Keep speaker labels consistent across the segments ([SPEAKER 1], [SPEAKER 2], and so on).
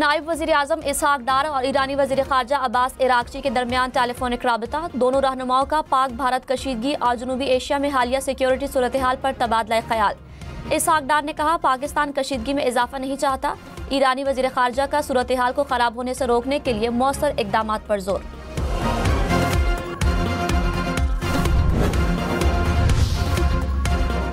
[SPEAKER 1] नायब वज़ीर आज़म इसहाक डार और ईरानी वज़ीर ख़ारजा अब्बास इराक़ची के दरमियान टेलीफोनिक राबता। दोनों रहनुमाओं का पाक भारत कशीदगी और जनूबी एशिया में हालिया सिक्योरिटी सूरत हाल पर तबादला ख्याल। इसहाक डार ने कहा, पाकिस्तान कशीदगी में इजाफा नहीं चाहता। ईरानी वज़ीर ख़ारजा का सूरत हाल को ख़राब होने से रोकने के लिए मौसर इक़दाम पर जोर।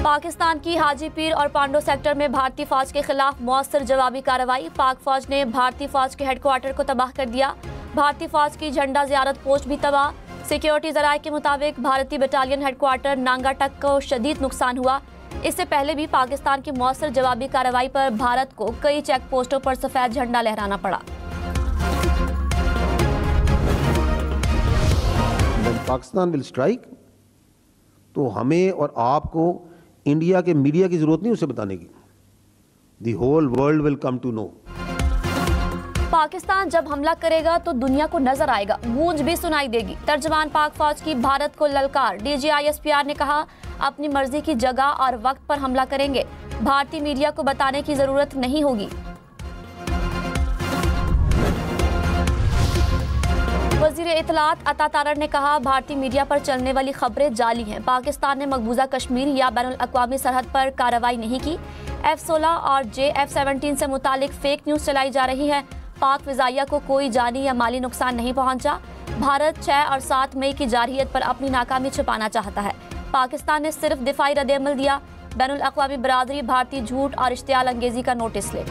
[SPEAKER 1] पाकिस्तान की हाजी पीर और पांडो सेक्टर में भारतीय फौज के खिलाफ मौसर जवाबी कार्रवाई। पाक फौज ने भारतीय फौज के हेडक्वार्टर को तबाह कर दिया। भारतीय फौज की झंडा ज़ियारत पोस्ट भी तबाह। सिक्योरिटी ज़राए के मुताबिक भारतीय बटालियन हेडक्वार्टर नांगाटक को शदीद नुकसान हुआ। इससे पहले भी पाकिस्तान की मौसर जवाबी कार्रवाई पर भारत को कई चेक पोस्टों पर सफ़ेद झंडा लहराना पड़ा।
[SPEAKER 2] पाकिस्तान विल स्ट्राइक, तो हमें और आपको इंडिया के मीडिया की जरूरत नहीं उसे बताने की। The whole world will come to know.
[SPEAKER 1] Pakistan जब हमला करेगा तो दुनिया को नजर आएगा, गूंज भी सुनाई देगी। तर्जमान पाक फौज की भारत को ललकार। DGISPR ने कहा, अपनी मर्जी की जगह और वक्त पर हमला करेंगे, भारतीय मीडिया को बताने की जरूरत नहीं होगी। वज़ीर इत्तलात अता तारड़ ने कहा, भारतीय मीडिया पर चलने वाली खबरें जाली हैं। पाकिस्तान ने मकबूजा कश्मीर या बैनुल अक़वामी सरहद पर कार्रवाई नहीं की। F-16 और JF-17 से मुतालिक फेक न्यूज़ चलाई जा रही है। पाक फ़िज़ाइया को कोई जानी या माली नुकसान नहीं पहुंचा। भारत 6 और 7 मई की जारहियत पर अपनी नाकामी छुपाना चाहता है। पाकिस्तान ने सिर्फ दिफाई रद्द-ए-अमल दिया। बैनुल अक़वामी बरादरी भारतीय झूठ और इश्तियाल अंगेज़ी का नोटिस ले।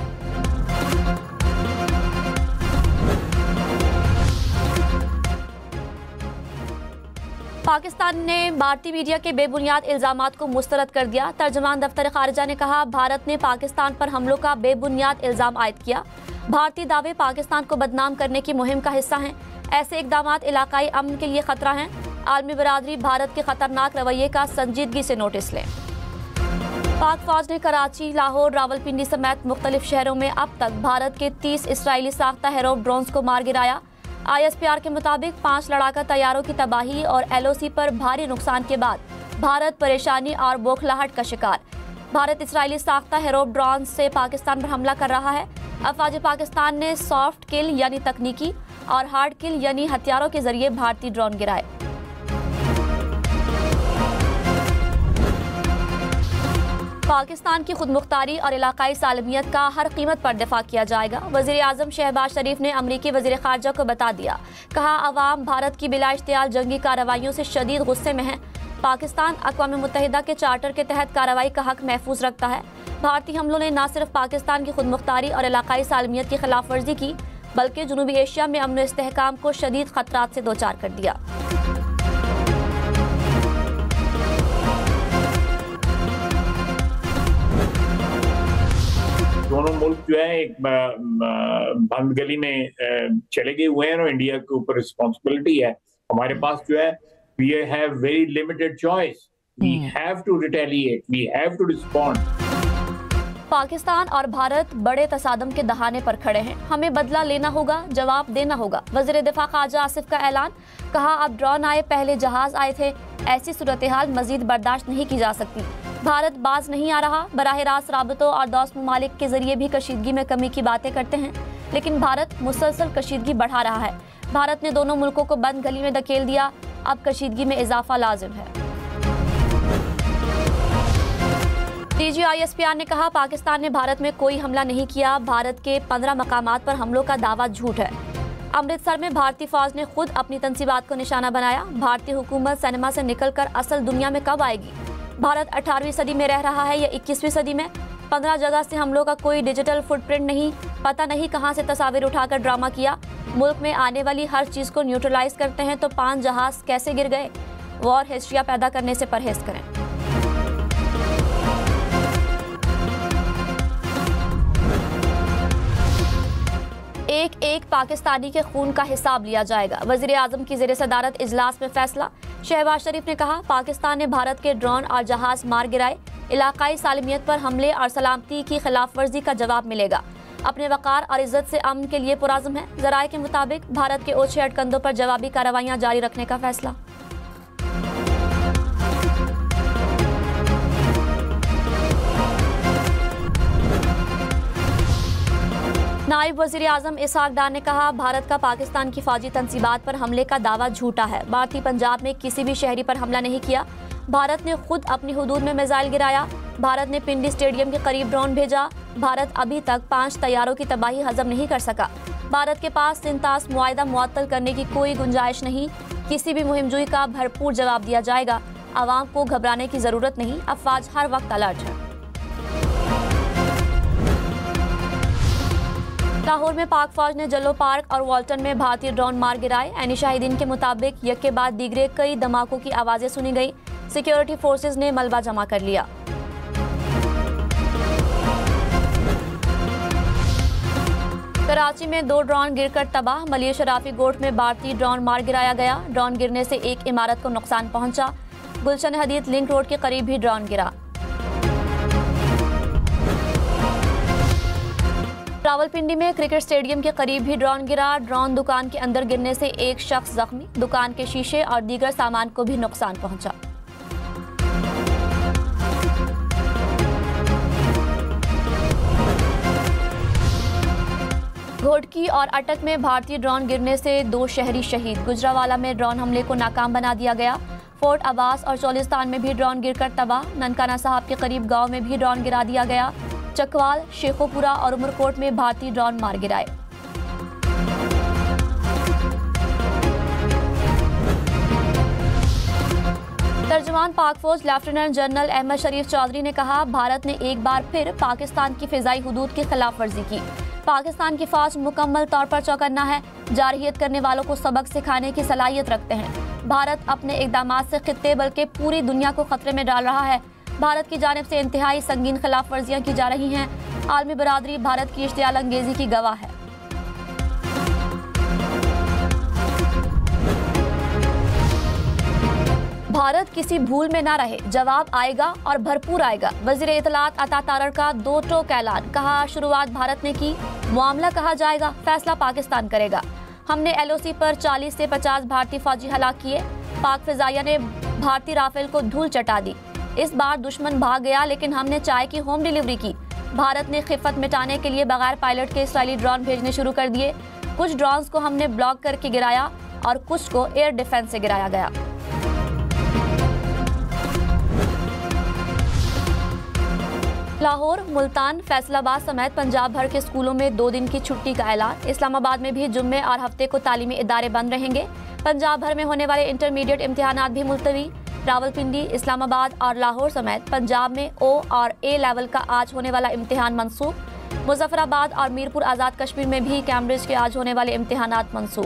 [SPEAKER 1] पाकिस्तान ने भारतीय मीडिया के बेबुनियाद इल्ज़ामात को मुस्तरद कर दिया। तर्जमान दफ्तर खारिजा ने कहा, भारत ने पाकिस्तान पर हमलों का बेबुनियाद इल्ज़ाम आयद किया। भारतीय दावे पाकिस्तान को बदनाम करने की मुहिम का हिस्सा हैं। ऐसे इक़दामात इलाकाई अमन के लिए खतरा हैं। आलमी बरादरी भारत के खतरनाक रवैये का संजीदगी से नोटिस लें। पाक फौज ने कराची, लाहौर, रावलपिंडी समेत मुख्तलिफ शहरों में अब तक भारत के 30 इसराइली साख्ता हेरोप ड्रोन्स को मार गिराया। ISPR के मुताबिक 5 लड़ाका तैयारों की तबाही और LOC पर भारी नुकसान के बाद भारत परेशानी और बौखलाहट का शिकार। भारत इसराइली साख्ता हेरोप ड्रोन से पाकिस्तान पर हमला कर रहा है। अफवाज पाकिस्तान ने सॉफ्ट किल यानी तकनीकी और हार्ड किल यानी हथियारों के जरिए भारतीय ड्रोन गिराए। पाकिस्तान की खुदमुख्तारी और इलाकाई सालमियत का हर कीमत पर दिफा किया जाएगा। वज़ीर आज़म शहबाज शरीफ ने अमरीकी वज़ीर ख़ारजा को बता दिया। कहा, अवाम भारत की बिला इश्तियाल जंगी कार्रवाइयों से शदीद गुस्से में है। पाकिस्तान अक़वाम मुत्तहिदा के चार्टर के तहत कार्रवाई का हक महफूज रखता है। भारतीय हमलों ने न सिर्फ पाकिस्तान की खुदमुख्तारी और इलाकाई सालमियत की खिलाफ वर्जी की, बल्कि जनूबी एशिया में अमन इस्तेहकाम को शदीद खतरात से दो चार कर दिया।
[SPEAKER 3] दोनों मुल्क जो है एक बंद गली में चले गए हुए हैं और इंडिया के ऊपर रिस्पॉन्सिबिलिटी है। हमारे पास जो है we have very limited choice, we have to retaliate, we have to respond.
[SPEAKER 1] Pakistan और भारत बड़े तसादम के दहाने पर खड़े हैं। हमें बदला लेना होगा, जवाब देना होगा। वज़ीर दिफा ख़ारजा आसिफ का ऐलान। कहा, अब ड्रोन आए, पहले जहाज आए थे। ऐसी सूरत हाल मजीद बर्दाश्त नहीं की जा सकती। भारत बाज नहीं आ रहा। बराह रास्त राबतों और दोस्त ममालिक के जरिए भी कशीदगी में कमी की बातें करते हैं, लेकिन भारत मुसलसल कशीदगी बढ़ा रहा है। भारत ने दोनों मुल्कों को बंद गली में धकेल दिया। अब कशीदगी में इजाफा लाजिम है। DGISPR ने कहा, पाकिस्तान ने भारत में कोई हमला नहीं किया। भारत के 15 मकामात पर हमलों का दावा झूठ है। अमृतसर में भारतीय फौज ने खुद अपनी तंसीबात को निशाना बनाया। भारतीय हुकूमत सिनेमा से निकलकर असल दुनिया में कब आएगी? भारत 18वीं सदी में रह रहा है या 21वीं सदी में? 15 जगह से हमलों का कोई डिजिटल फुटप्रिंट नहीं। पता नहीं कहां से तस्वीर उठाकर ड्रामा किया। मुल्क में आने वाली हर चीज़ को न्यूट्रलाइज करते हैं तो 5 जहाज कैसे गिर गए? वॉर हिस्ट्रिया पैदा करने से परहेज करें। एक एक पाकिस्तानी के खून का हिसाब लिया जाएगा। वज़ीर आज़म की ज़ेर सदारत इजलास में फैसला। शहबाज शरीफ ने कहा, पाकिस्तान ने भारत के ड्रोन और जहाज मार गिराए। इलाकाई सालमियत पर हमले और सलामती की खिलाफ वर्जी का जवाब मिलेगा। अपने वक़ार और इज्जत से अमन के लिए पुराज़म है। ज़राए के मुताबिक भारत के ओछे अटकंदों पर जवाबी कार्रवाइयाँ जारी रखने का फैसला। नायब वज़ीर आज़म इसहाक डार ने कहा, भारत का पाकिस्तान की फौजी तंसीबात पर हमले का दावा झूठा है। भारतीय पंजाब में किसी भी शहरी पर हमला नहीं किया। भारत ने खुद अपनी हुदूद में मिसाइल गिराया। भारत ने पिंडी स्टेडियम के करीब ड्रोन भेजा। भारत अभी तक 5 तैयारों की तबाही हजम नहीं कर सका। भारत के पास सिंतास मुआहदा मुअत्तल करने की कोई गुंजाइश नहीं। किसी भी मुहिमजुई का भरपूर जवाब दिया जाएगा। आवाम को घबराने की जरूरत नहीं, अफवाज हर वक्त अलर्ट है। लाहौर में पाक फौज ने जल्लो पार्क और वाल्टन में भारतीय ड्रोन मार गिराए। ऐनी शाहिदीन के मुताबिक एक के बाद दीगरे कई धमाकों की आवाजें सुनी गई। सिक्योरिटी फोर्सेज ने मलबा जमा कर लिया। कराची में 2 ड्रोन गिरकर तबाह। मलिया शराफी गोट में भारतीय ड्रोन मार गिराया गया। ड्रोन गिरने से एक इमारत को नुकसान पहुंचा। गुलशन हदीद लिंक रोड के करीब भी ड्रोन गिरा। रावलपिंडी में क्रिकेट स्टेडियम के करीब भी ड्रोन गिरा। ड्रोन दुकान के अंदर गिरने से एक शख्स जख्मी। दुकान के शीशे और दीगर सामान को भी नुकसान पहुंचा। घोटकी और अटक में भारतीय ड्रोन गिरने से 2 शहरी शहीद। गुजरावाला में ड्रोन हमले को नाकाम बना दिया गया। फोर्ट अब्बास और चौलिस्तान में भी ड्रोन गिरकर तबाह। ननकाना साहब के करीब गांव में भी ड्रोन गिरा दिया गया। चकवाल, शेखोपुरा और उमरकोट में भारतीय ड्रोन मार गिराए। तर्जुमान पाक फौज लेफ्टिनेंट जनरल अहमद शरीफ चौधरी ने कहा, भारत ने एक बार फिर पाकिस्तान की फिजाई हुदूद की खिलाफ वर्जी की। पाकिस्तान की फौज मुकम्मल तौर पर चौकन्ना है। जारहियत करने वालों को सबक सिखाने की सलाहियत रखते हैं। भारत अपने इक़दामात से खित्ते बल्कि पूरी दुनिया को खतरे में डाल रहा है। भारत की जानिब से इंतहाई संगीन खिलाफ वर्जियाँ की जा रही हैं। आलमी बरादरी भारत की इश्तियाल अंगेजी की गवाह है। भारत किसी भूल में ना रहे, जवाब आएगा और भरपूर आएगा। वज़ीर इत्तलात अता तारड़ का 2 टोक ऐलान। कहा, शुरुआत भारत ने की, मामला कहा जाएगा, फैसला पाकिस्तान करेगा। हमने LOC पर 40 से 50 भारतीय फौजी हलाक किए। पाक फिजाइया ने भारतीय राफेल को धूल चटा दी। इस बार दुश्मन भाग गया, लेकिन हमने चाय की होम डिलीवरी की। भारत ने खिफत मिटाने के लिए बगैर पायलट के इसराइली ड्रोन भेजने शुरू कर दिए। कुछ ड्रोन्स को हमने ब्लॉक करके गिराया और कुछ को एयर डिफेंस से गिराया गया। लाहौर, मुल्तान, फैसलाबाद समेत पंजाब भर के स्कूलों में 2 दिन की छुट्टी का ऐलान। इस्लामाबाद में भी जुम्मे और हफ्ते को तालीमी इदारे बंद रहेंगे। पंजाब भर में होने वाले इंटरमीडिएट इम्तिहानात भी मुलतवी। रावलपिंडी, इस्लामाबाद और लाहौर समेत पंजाब में O और A लेवल का आज होने वाला इम्तिहान मनसूख। मुजफ्फराबाद और मीरपुर आज़ाद कश्मीर में भी कैम्ब्रिज के आज होने वाले इम्तिहानात मनसूख।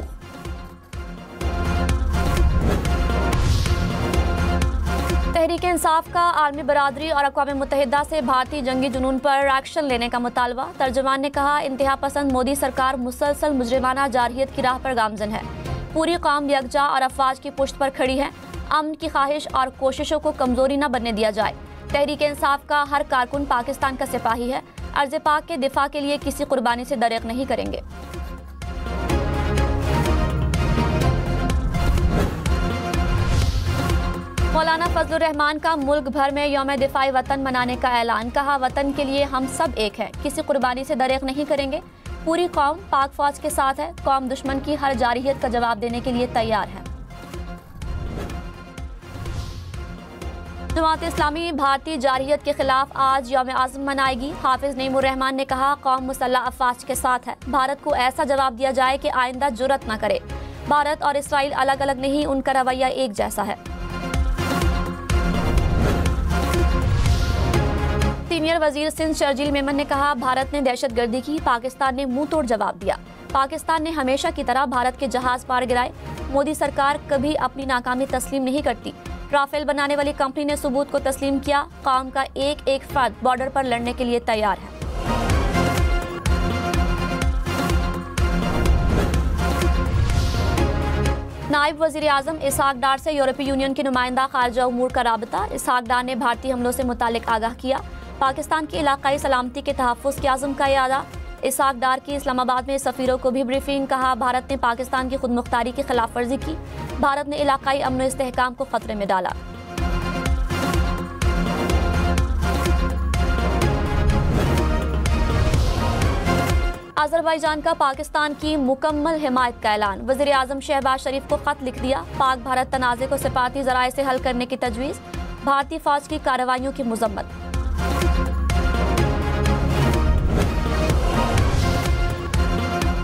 [SPEAKER 1] तहरीक इंसाफ का आलमी बरादरी और अक़वाम मुत्तहिदा से भारतीय जंगी जुनून पर एक्शन लेने का मुतालबा। तर्जुमान ने कहा, इंतहा पसंद मोदी सरकार मुसलसल मुजरिमाना जारहियत की राह पर गामजन है। पूरी कौम यकजा और अफवाज की पुश्त पर खड़ी है। अमन की ख्वाहिश और कोशिशों को कमजोरी न बनने दिया जाए। तहरीक इंसाफ का हर कारकुन पाकिस्तान का सिपाही है। अर्ज़ पाक के दिफा के लिए किसी कुर्बानी से दरेक नहीं करेंगे। मौलाना फजलुर रहमान का मुल्क भर में यौम दिफाई वतन मनाने का ऐलान। कहा, वतन के लिए हम सब एक हैं, किसी कुर्बानी से दरेक नहीं करेंगे। पूरी कौम पाक फौज के साथ है। कौम दुश्मन की हर जारहियत का जवाब देने के लिए तैयार है। जमात इस्लामी भारतीय जारहियत के खिलाफ आज यौम आज़म मनाएगी। हाफिज नईमुर रहमान ने कहा, कौम मुसल्लह अफवाज के साथ है। भारत को ऐसा जवाब दिया जाए कि आइंदा जुर्रत न करे। भारत और इसराइल अलग अलग नहीं, उनका रवैया एक जैसा है। सीनियर वजीर सिंध शर्जील मेमन ने कहा, भारत ने दहशतगर्दी की, पाकिस्तान ने मुंह तोड़ जवाब दिया। पाकिस्तान ने हमेशा की तरह भारत के जहाज पार गिराए। मोदी सरकार कभी अपनी नाकामी तस्लीम नहीं करती। राफेल बनाने वाली कंपनी ने सबूत को तस्लीम किया। कौम का एक एक फर्द बॉर्डर पर लड़ने के लिए तैयार है। नायब वज़ीर आज़म इसहाक डार से यूरोपीय यूनियन के नुमाइंदा खारजा उमूर का राबता। इसहाक डार ने भारतीय हमलों से मुतालिक आगाह किया। पाकिस्तान की इलाकाई सलामती के तहफ़्फ़ुज़ के आज़म का इरादा। इसहाक डार की इस्लामाबाद में सफ़ीरों को भी ब्रीफिंग। कहा, भारत ने पाकिस्तान की खुदमुख्तारी की खिलाफ वर्जी की। भारत ने इलाकाई अमन और इस्तेहकाम को खतरे में डाला। आज़रबाईजान का पाकिस्तान की मुकम्मल हिमायत का ऐलान। वज़ीर आज़म शहबाज शरीफ को खत लिख दिया। पाक भारत तनाज़े को सिफाती ज़राए से हल करने की तजवीज़। भारतीय फौज की कार्रवाइयों की मज़म्मत।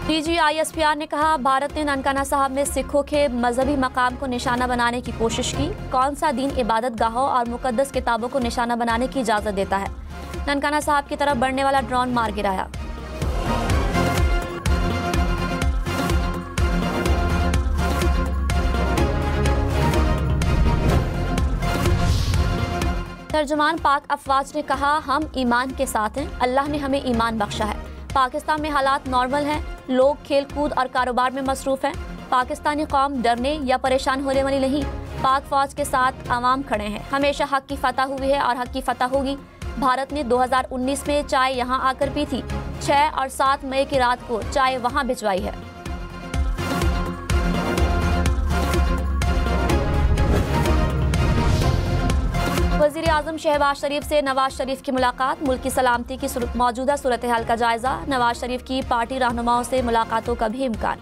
[SPEAKER 1] DGISPR ने कहा, भारत ने ननकाना साहब में सिखों के मजहबी मकाम को निशाना बनाने की कोशिश की। कौन सा दीन इबादत गाहों और मुकद्दस किताबों को निशाना बनाने की इजाज़त देता है? ननकाना साहब की तरफ बढ़ने वाला ड्रोन मार गिराया। तर्जुमान पाक अफवाज ने कहा, हम ईमान के साथ हैं, अल्लाह ने हमें ईमान बख्शा है। पाकिस्तान में हालात नॉर्मल हैं, लोग खेल कूद और कारोबार में मसरूफ हैं। पाकिस्तानी कौम डरने या परेशान होने वाली नहीं। पाक फौज के साथ आवाम खड़े हैं। हमेशा हक की फतह हुई है और हक की फतह होगी। भारत ने 2019 में चाय यहाँ आकर पी थी। 6 और 7 मई की रात को चाय वहाँ भिजवाई है। वज़ीर आज़म शहबाज शरीफ से नवाज शरीफ की मुलाकात। मुल्क की सलामती की मौजूदा सूरत हाल का जायजा। नवाज शरीफ की पार्टी रहनुमाओं से मुलाकातों का भी इम्कान।